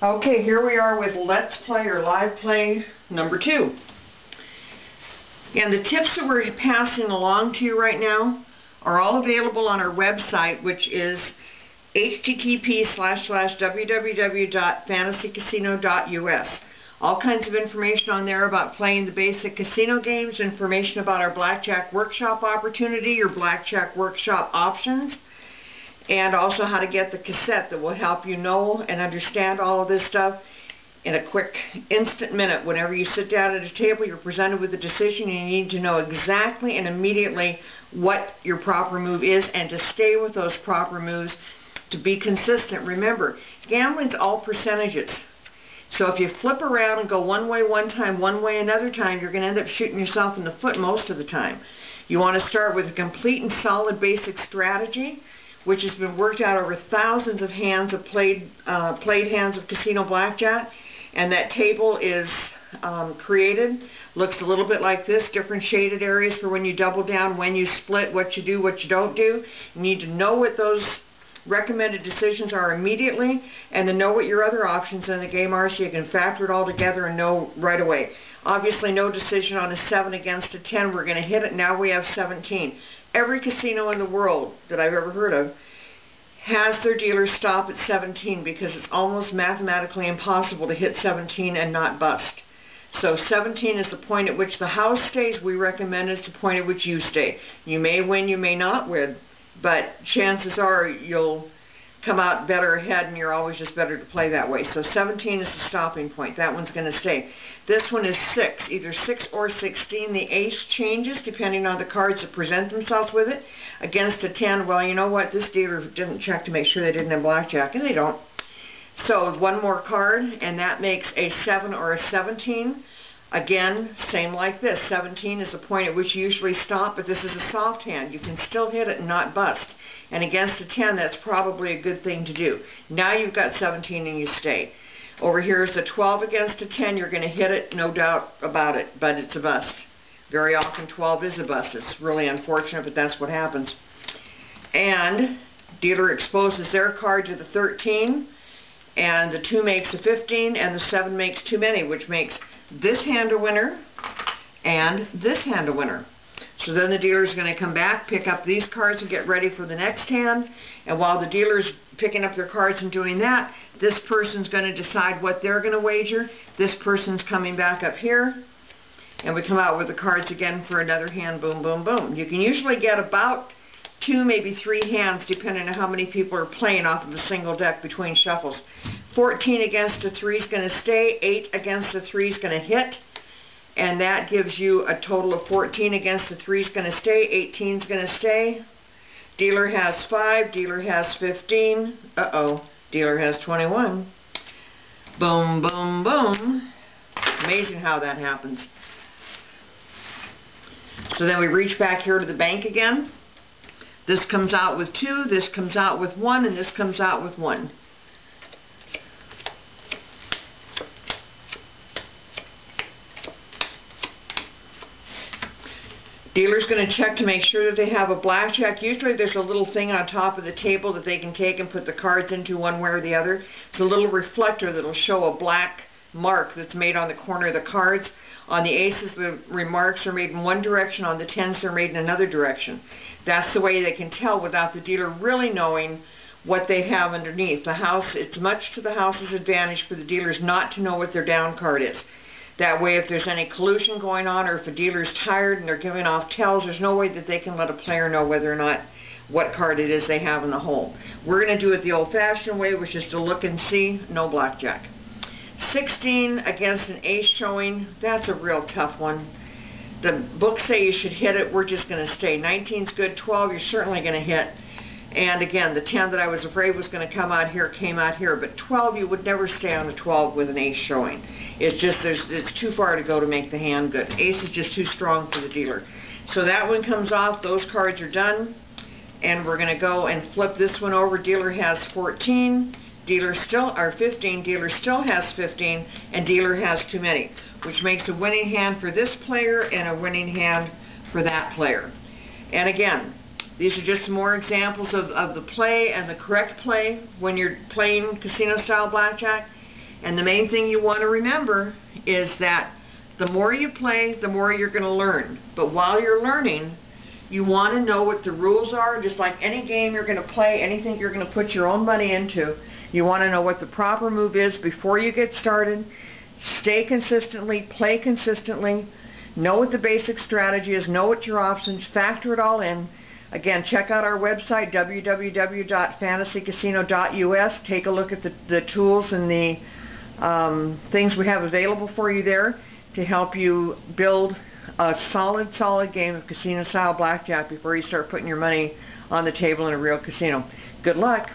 Okay, here we are with Let's Play or Live Play number 2. And the tips that we're passing along to you right now are all available on our website, which is http://www.fantasycasino.us. All kinds of information on there about playing the basic casino games, information about our Blackjack Workshop opportunity, your Blackjack Workshop options, and also how to get the cassette that will help you know and understand all of this stuff in a quick, instant minute. Whenever you sit down at a table, you're presented with a decision, and you need to know exactly and immediately what your proper move is and to stay with those proper moves to be consistent. Remember, gambling's all percentages. So if you flip around and go one way one time, one way another time, you're going to end up shooting yourself in the foot most of the time. You want to start with a complete and solid basic strategy, which has been worked out over thousands of hands of played hands of casino blackjack, and that table is created. Looks a little bit like this, different shaded areas for when you double down, when you split, what you do, what you don't do. You need to know what those recommended decisions are immediately, and to know what your other options in the game are so you can factor it all together and know right away. Obviously no decision on a 7 against a 10. We're going to hit it. Now we have 17. Every casino in the world that I've ever heard of has their dealers stop at 17 because it's almost mathematically impossible to hit 17 and not bust. So 17 is the point at which the house stays. We recommend it's the point at which you stay. You may win, you may not win, but chances are you'll come out better ahead, and you're always just better to play that way. So 17 is the stopping point. That one's going to stay. This one is 6, either 6 or 16. The ace changes depending on the cards that present themselves with it. Against a 10, well, you know what? This dealer didn't check to make sure they didn't have blackjack, and they don't. So one more card, and that makes a 7 or a 17. Again, same like this. 17 is the point at which you usually stop, but this is a soft hand. You can still hit it and not bust. And against a 10, that's probably a good thing to do. Now you've got 17 and you stay. Over here is the 12 against a 10. You're going to hit it, no doubt about it, but it's a bust. Very often 12 is a bust. It's really unfortunate, but that's what happens. And dealer exposes their card to the 13, and the 2 makes a 15, and the 7 makes too many, which makes this hand a winner and this hand a winner. So then the dealer's going to come back, pick up these cards, and get ready for the next hand. And while the dealer's picking up their cards and doing that, this person's going to decide what they're going to wager. This person's coming back up here, and we come out with the cards again for another hand. Boom, boom, boom. You can usually get about 2, maybe 3 hands, depending on how many people are playing off of a single deck between shuffles. 14 against a 3 is going to stay. 8 against a 3 is going to hit. And that gives you a total of 14 against the 3 is going to stay, 18 is going to stay. Dealer has 5, dealer has 15. Uh-oh, dealer has 21. Boom, boom, boom. Amazing how that happens. So then we reach back here to the bank again. This comes out with 2, this comes out with 1, and this comes out with 1. Dealer's going to check to make sure that they have a blackjack. Usually there's a little thing on top of the table that they can take and put the cards into one way or the other. It's a little reflector that will show a black mark that's made on the corner of the cards. On the aces, the remarks are made in one direction. On the 10s, they're made in another direction. That's the way they can tell without the dealer really knowing what they have underneath. The house, it's much to the house's advantage for the dealers not to know what their down card is. That way, if there's any collusion going on, or if a dealer's tired and they're giving off tells, there's no way that they can let a player know whether or not what card it is they have in the hole. We're going to do it the old-fashioned way, which is to look and see, no blackjack. 16 against an ace showing, that's a real tough one. The books say you should hit it, we're just going to stay. 19's good, 12 you're certainly going to hit. And again, the 10 that I was afraid was going to come out here came out here. But 12, you would never stay on a 12 with an ace showing. It's just, it's too far to go to make the hand good. Ace is just too strong for the dealer. So that one comes off. Those cards are done. And we're going to go and flip this one over. Dealer has 14. Dealer still, or 15. Dealer still has 15. And dealer has too many. Which makes a winning hand for this player and a winning hand for that player. And again, these are just more examples of the play and the correct play when you're playing casino-style blackjack. And the main thing you want to remember is that the more you play, the more you're going to learn. But while you're learning, you want to know what the rules are. Just like any game you're going to play, anything you're going to put your own money into, you want to know what the proper move is before you get started. Stay consistently, play consistently, know what the basic strategy is, know what your options, factor it all in. Again, check out our website, www.fantasycasino.us. Take a look at the tools and the things we have available for you there to help you build a solid game of casino-style blackjack before you start putting your money on the table in a real casino. Good luck.